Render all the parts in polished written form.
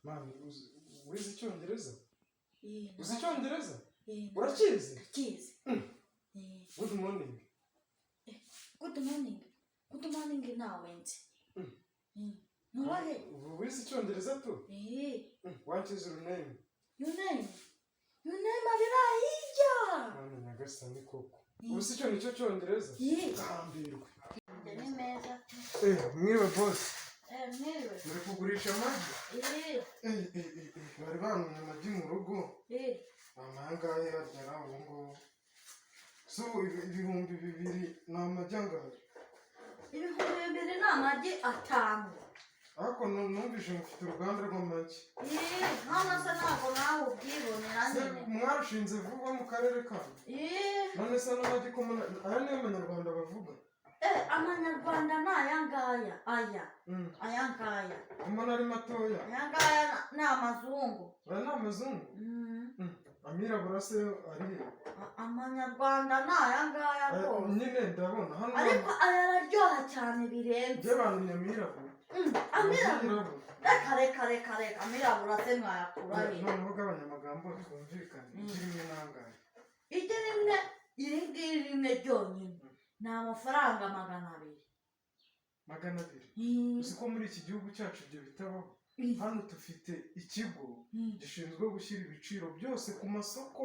Mami, wize icyongereza? Eh. Uzi icyongereza? Eh. Urakizi? Kizi. Good morning. Good morning. Good morning nawe nzi. Nuwahe? Wize icyongereza tu? What is your name? Your name? Your name Abirahija. Mami nyagasani koko. Uzi icyo nicyo cyongereza? Gambirwe. Ni meza. Mwiwe boss. Mwiwe. Muri kugurisha amagi? Bari bantumye amagi mu rugo. Amangahe harya ubu ngubu. So ibihumbi 2 ni amagi angahe? Ibihumbi 2 ni amagi 5. Ariko numvise mufite uruganda rw'amagi. Hano se ntabwo nawe ubwibonera nyine. Mwarushinze vuba mu karere kanyu? None se n'amagi ko aya niyo Abanyarwanda bavuga? Amanyarwanda ni aya ngaya. Aya ngaya. Mbona ari matoya? Aya ngaya ni amazungu. Aya ni amazungu? Amirabura se ari he? Amanyarwanda ni aya ngaya rwose. Nyine ndabona hano. Ariko aya araryoha cyane birenze. Njye bantumye amirabura. Amirabura? Reka amirabura se mwayakura he? Noneho ugabanya amagambo twumvikane. Igi rimwe nangahe? Igi rimwe, iri ngiri rimwe ryonyine ni amafaranga 200. 200? Uzi ko muri iki gihugu cyacu ibyo bitabaho? Hano dufite ikigo gishinzwe gushyira ibiciro byose ku masoko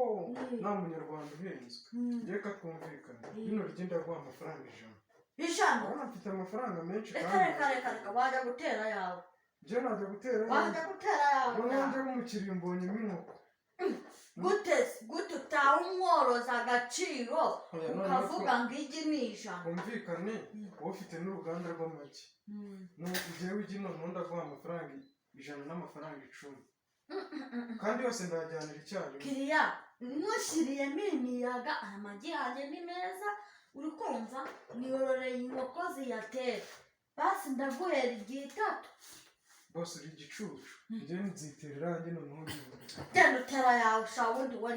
nta munyarwanda uhenzwe. Reka twumvikane. Bino rigenda guha amafaranga 100. 100? Urabona mfite amafaranga menshi kandi. Reka wajya gutera yawe. Njye najya gutera yawe. Wajya gutera yawe. Noneho njye nk'umukiriya mbonyemo inkoko. Gute utaha umworoza agaciro ukavuga ngo igi ni 100. Twumvikane wowe ufite n'uruganda rw'amagi. Njyewe igi noneho ndaguha amafaranga 100 n'amafaranga 10. Kandi yose ndajyanira icyarimwe. Kiriya ntushyiriyemo imiyaga amagi yanjye ni meza uri kumva niyororeye inkoko ziyatera. Basi ndaguhera igi 3. Bose uri igicucu. Njye nziterera njye noneho genda utera yawe sha wundi we